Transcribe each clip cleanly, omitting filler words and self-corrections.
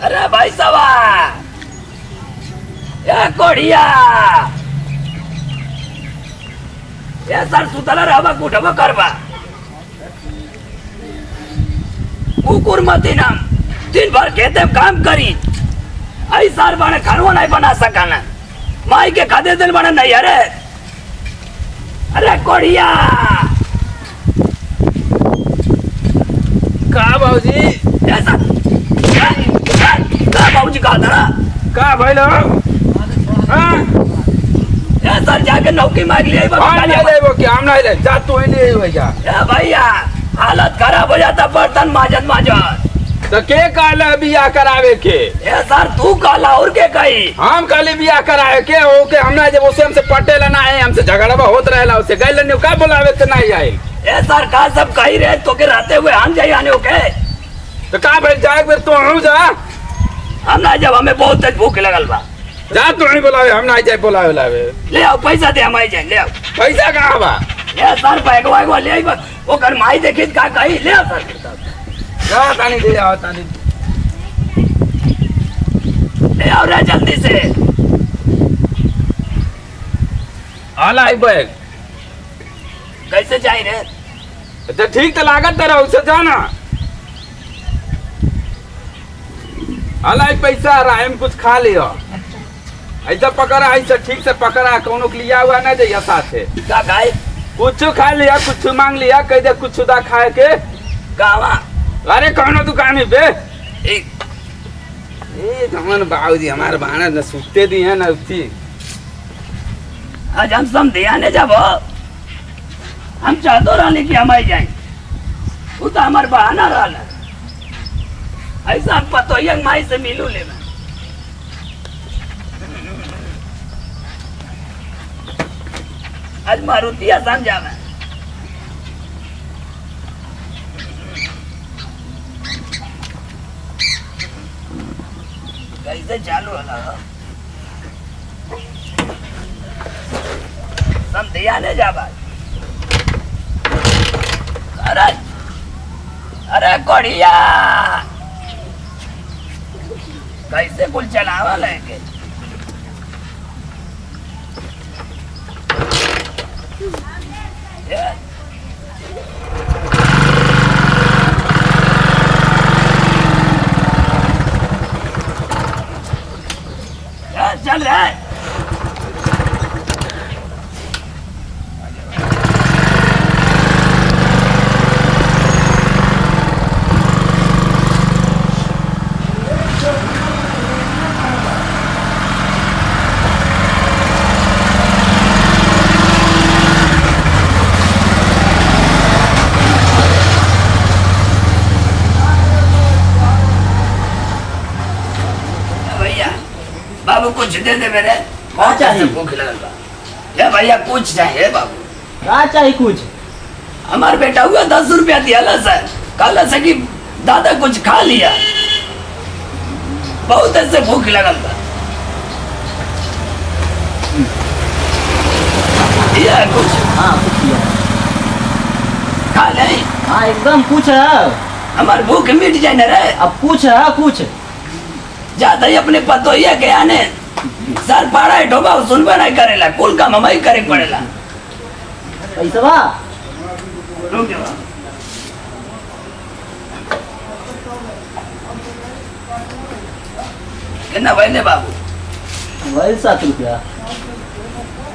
अरे भाई सवा या कोडिया या सर सुतला रहबा कुठबा करबा कुकुर मती नाम दिन भर खेते काम करी आई सार बने खानवा नहीं बना सकाना माई के खादे दिल बने नहीं अरे कोडिया का बाबूजी ऐसा का बाबूजी का धरा का भइल हां या सर जाके नौकरी मांग लिया ले लेबो कि हम नहीं ले जा तू ही ले हो जा या भैया हालत खराब हो जाता बर्तन माजत तो के काले बियाह करावे के ए सर तू काला और के कही हम काले बियाह करावे के हो के हमरा जब उसे हमसे पटेला ना है हमसे झगड़ा होत रहेला उसे गइल ने का बुलावे त नहीं आई ए सर का सब कही रहे तो के रहते हुए हम जाई आने ओके तो का भाई जाए फिर तू हम जा हम ना जब हमें बहुत तेज भूख लगल बा जा तू नहीं बुलावे हम नहीं जाए बुलावे लावे ले आओ पैसा दे हम आई जाए ले आओ पैसा कहां बा ए सर बैगवा ले आई बस वो कर माई देखी का कही ले आओ सर जा तानी दे आओ तानी ले आओ रे जल्दी से आला आई बैग कैसे जाई रे तो ठीक तो लागत तेरा उसे जाना आला आई पैसा रायम कुछ खा लियो ऐसा पकड़ा ऐसा ठीक से पकड़ा कोनो के लिया हुआ ना जाइए साथे का खाए कुछ खा लिया कुछ मांग लिया कह दे कुछ दा खाए के गावा अरे कौन दुकान में बे एक हमन बाबूजी हमारे बहाना न सुते दी है ना उठी आज हम सम ध्यान जब हम चाहतो रहने की हम आई जाए वो तो हमारे बहाना रहा ऐसा पतो यंग माई से मिलू ले मैं आज मारुतिया समझा मैं कैसे चालू है सम ध्यान है जा बात अरे अरे कोड़िया कैसे कुल चलावा लेके चल रहा है बाबू कुछ दे दे मेरे बहुत चाहिए भूख लगल बा ये भैया कुछ चाहिए बाबू क्या चाहिए कुछ हमार बेटा हुआ 10 रुपया दिया सर कल से कि दादा कुछ खा लिया बहुत ऐसे भूख लगल बा दिया कुछ हाँ कुछ दिया खा ले हाँ एकदम कुछ है हमार भूख मिट जाए न रे अब कुछ है कुछ ज्यादा ही अपने पतो ये के आने सर पाड़ा है ढोबा सुनबा नहीं करेला कुल काम हम ही करे पड़ेला पैसा बा रुक जाओ कितना वैले बाबू वही 7 रुपया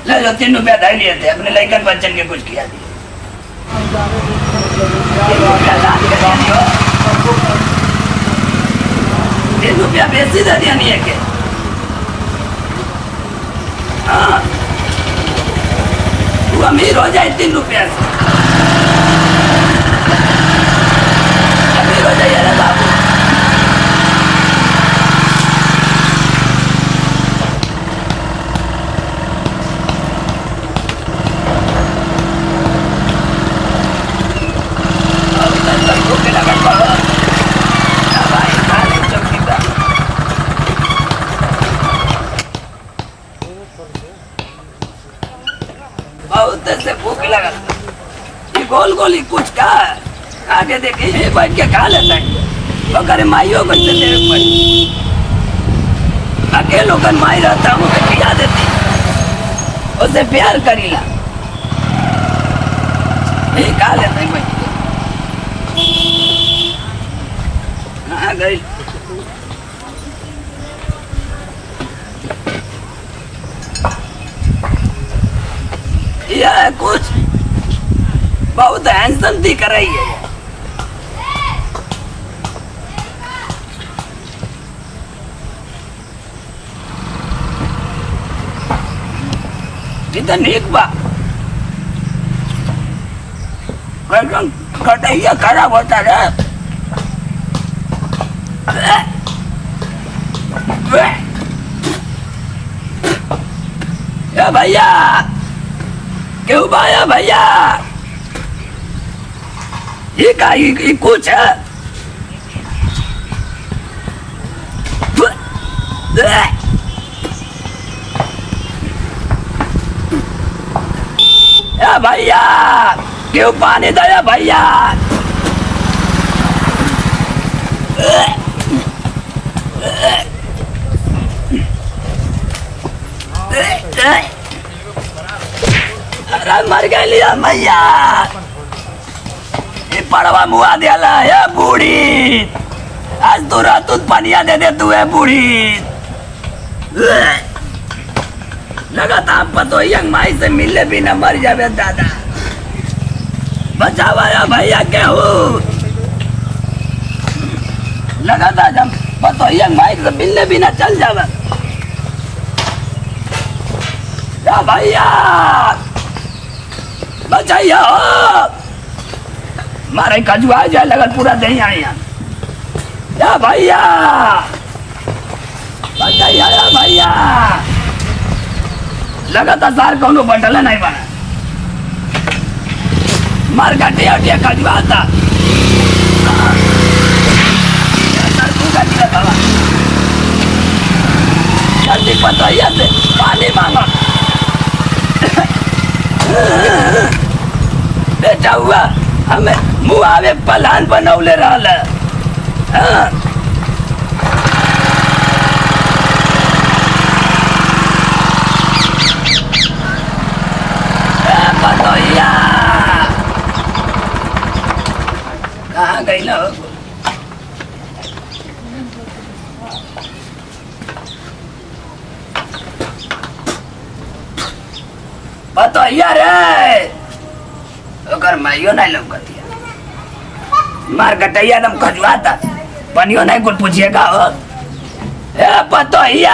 ले जो 3 रुपया दे लिए थे अपने लड़कन बच्चन के कुछ किया दिए 3 रुपया बेसी दे दिया नहीं है के हाँ तू अमीर हो जाए 3 रुपया से अमीर हो जाइए रे बाबू बहुत से भूख लगा ये गोल गोल ही कुछ का आगे देखे बैठ के खा लेता है अगर माइयों को चले पड़ी अकेलो कर माई रहता हूँ खिया देती उसे प्यार करीला नहीं खा लेते भाई कहाँ गई यह कुछ बहुत हैंडसम दिख रही है इधर एक बा कटैया खराब होता है भैया क्यों भाया भैया ये का ये कुछ है भैया क्यों पानी दया भैया अरे मर गए लिया भैया ये पड़वा मुआ दिया है बूढ़ी आज तो रात पानिया दे दे तू है बूढ़ी लगा था पतो यंग माई से मिलने भी न मर जावे दादा बचावा भैया क्या हो लगा था जब पतो यंग माई से मिलने भी न चल जावे या भैया बचाइए मारे कजुआ जाए लगा पूरा दही आए या भैया बचाइए या भैया लगातार सार कौनो बटल नहीं बना मार काटे हटिया कजुआ था जल्दी पता से पानी मांगा बेटा हुआ हमें मुआवे पलान बनौले रहल पतोहिया कहाँ गई लो पतोहिया रे ओकर माइयो नहीं लौकतिया मार कटैया दम खजुआता पनियो नहीं कुछ पूछिएगा हो ए पतोहिया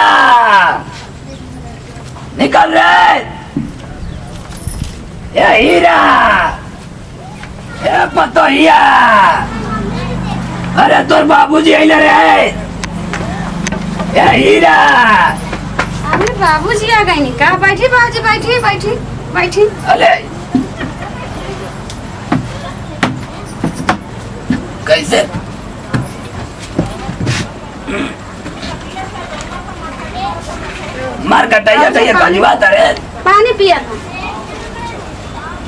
निकल रे ए हीरा ए पतोहिया अरे तोर बाबूजी आइले रे ए हीरा अरे बाबूजी आ गए नी का बैठी बाजी बैठी बैठी बैठी अरे कैसे मार कटैया चाहिए कजुआ रे पानी पिया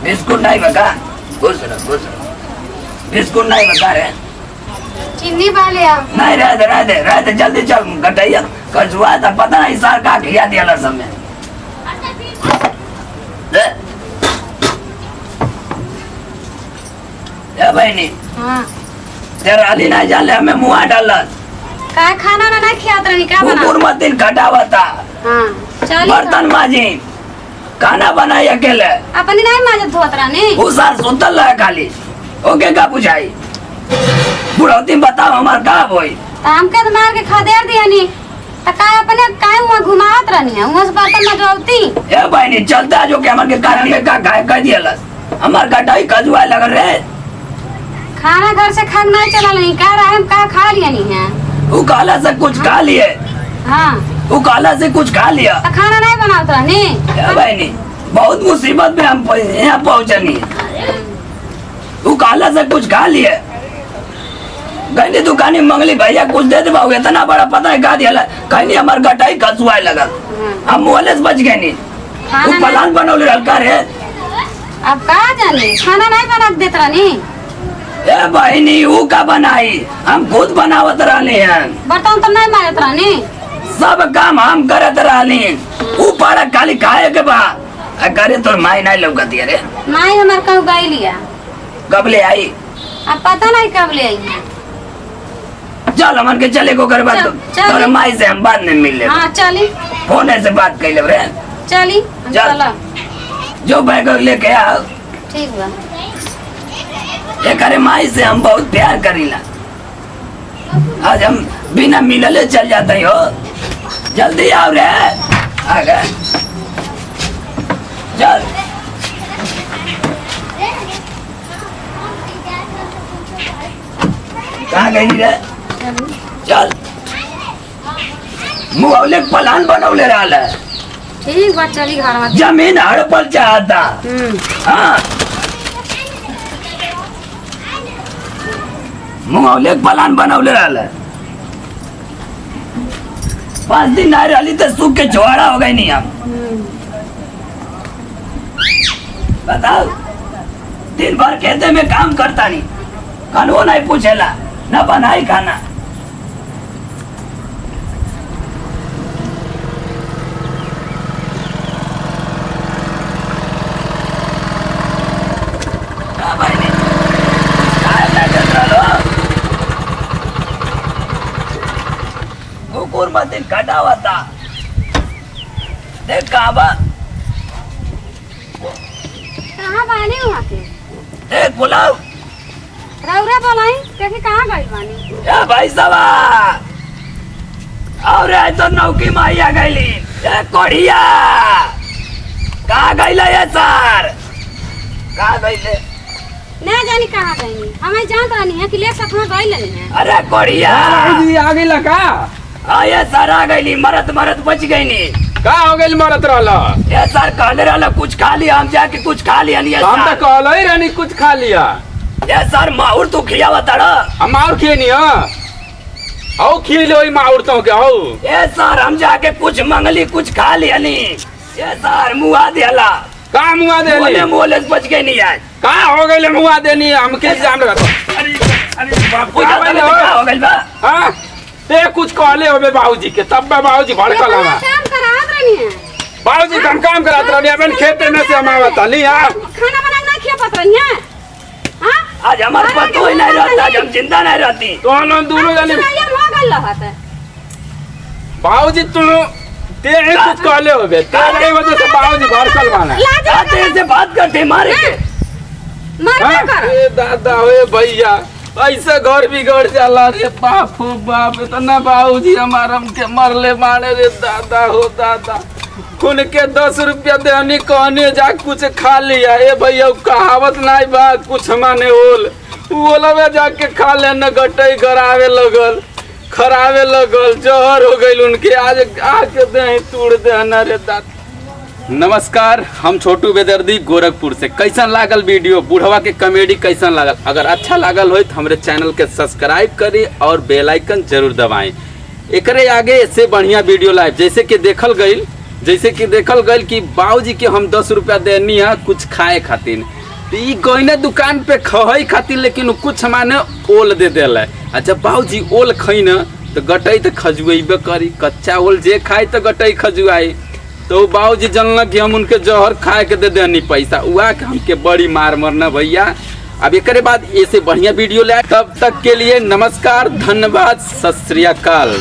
बिस्कुट नहीं बका घुस बिस्कुट नहीं बका रे चीनी वाले आप नहीं रह दे जल्दी चल कटैया कजुआ था पता नहीं सार का खिया दिया समय बहनी हाँ तेरा अली नहीं जाने हमें मुँह डाल का खाना ना नहीं खिया रही का बना मत दिन खटावा था हाँ चलिए बर्तन माजी खाना बनाई अकेले अपनी नहीं माजत धोत रानी वो सार सुतल रहा खाली ओके का बुझाई बुढ़ौती बताओ हमार का होई तो हमके तो मार के खदेर दिया नी तो का अपने काहे वहाँ घुमावत रहनी है वहाँ से बर्तन में जोती ए बहनी चलता जो कि हमार के कारण में का गाय कर दिया हमार कटाई कजुआ लग रहे खाना घर से खाना नहीं चला नहीं का रहा हम का खा लिया नहीं है वो काला से कुछ खा लिए हाँ वो काला से कुछ खा लिया तो खाना नहीं बनावत रहनी ए बहनी बहुत मुसीबत में हम यहाँ पहुँचनी वो काला से कुछ खा लिए गई दुकानी मंगली भैया कुछ दे दे इतना बड़ा पता है गा दिया कहीं हमार गटाई कजुआ लगा हम मोहल्ले से बच गए नहीं वो प्लान बनौले हल्का रे अब का जाने खाना नहीं बना देत रहनी ए बहनी ऊ का बनाई, हम खुद बनावत रहनी है। बर्तन तो नहीं मारत रहनी। सब काम हम करत रहनी। ऊ पाड़ा खाली खाए के बा करे तो माई नहीं लौकती रे। माई हमार कहूँ गई लिया। कब ले आई? अब पता नहीं कब ले आई है। चल हमन के चले को कर बात। तोरे माई से हम बाद में मिल ले। हाँ चली। फोन से बात कर ले रे। चली हम चल। चला। जो बैग लेके आओ। ठीक बा। ये करे माई से हम बहुत प्यार करीला। आज हम बिना मिलले चल जाते हो। जल्दी आओ रे। आ गए। चल। कहाँ गई रे? चल। मुआवले प्लान बनौले रहल है। ठीक बा चली घर में। जमीन हड़पल चाहता। हाँ। मुआवले प्लान बनौले रहल है। 5 दिन नहीं रही तो सूख के छुआड़ा हो गई नहीं हम। बताओ दिन भर खेते में काम करता नहीं, खानो नहीं पूछेला, न बनाई खाना। दिन काटा हुआ था। देख कहाँ बानी वहाँ के? देख बुलाओ। रौरा बोलाई देखी कहाँ गई बानी? या भाई साहब और तो नौकी माइया गईली। कोढ़िया कहाँ गईले ये सर? कहाँ गईले? नहीं जानी कहाँ गई। हमें जानत रहनी है कि ले सकना गई लेनी है। अरे कोढ़िया आ गई लगा। हाँ ये सर आ गई। मरत बच गई नी। का हो गई मरत रहला? ये सर कहले रहला कुछ खा लिया, हम जाके कुछ खा लिया नहीं। हम तो कहलो ही रहनी कुछ खा लिया। ये सर माहौर तू खियावा तड़ा। हम और खिए नहीं औ खिए लो माहौर तो क्या हो? ये सर हम जाके कुछ मंगली कुछ खा लिया नहीं। ये सर मुआ देला। का मुआ देली? मोले बच गई नहीं आज। का हो गई मुआ देनी? हम के इल्जाम लगा दो। अरे बापू क्या हो गई बा? हां ते कुछ कहले होबे बाबूजी के, तब बाबूजी भड़कल हवा। काम करात रहनी है। बाबूजी हम काम करात रहनी अपन खेते में से हमारा तली। हां खाना बना नहीं खिया पत रही है। हां आज हमारे पास तो ही नहीं रहता, आज हम जिंदा नहीं रहती। तो हम दोनों जने ये हो गल रहत है। बाबूजी तू ते कुछ कहले होबे, तेरे वजह से बाबूजी भड़कल बना। आते से बात करते मारे के मार कर। ए दादा ओए भैया ऐसे घर बिगड़ जाला रे। बाप हो बाप इतना बाबूजी हमारा के मरले माने रे दादा हो दादा। खून के 10 रुपया देनी कहने जा कुछ खा लिया। ए भैया कहावत नहीं बा कुछ माने ओलवे जाके खा लेना गटई गरावे लगल खरावे लगल जहर हो गई उनके। आज आके दे तोड़ देना रे दादा। नमस्कार, हम छोटू बेदर्दी गोरखपुर से। कैसन लागल वीडियो? बुढ़वा के कॉमेडी कैसन लागल? अगर अच्छा लागल हो तो हमारे चैनल के सब्सक्राइब करी और बेल आइकन जरूर दबाएं। एकरे आगे इससे बढ़िया वीडियो लाइव जैसे कि देखल गई कि बाबूजी के हम 10 रुपया देनी है कुछ खाए खातिर। ई गईने दुकान पे खहई खातिर, लेकिन कुछ माने ओल दे दिल। अच्छा बाबूजी ओल खई न तो गटई तो खजुएबे करी। कच्चा ओल जे खाए तो गटई खजुआई। तो बाबूजी जानल कि हम उनके जहर खाए के दे देनी पैसा। उहा के हमके बड़ी मार मरना भैया। अब एक बाद ऐसे बढ़िया वीडियो ले। तब तक के लिए नमस्कार, धन्यवाद, सत श्री अकाल।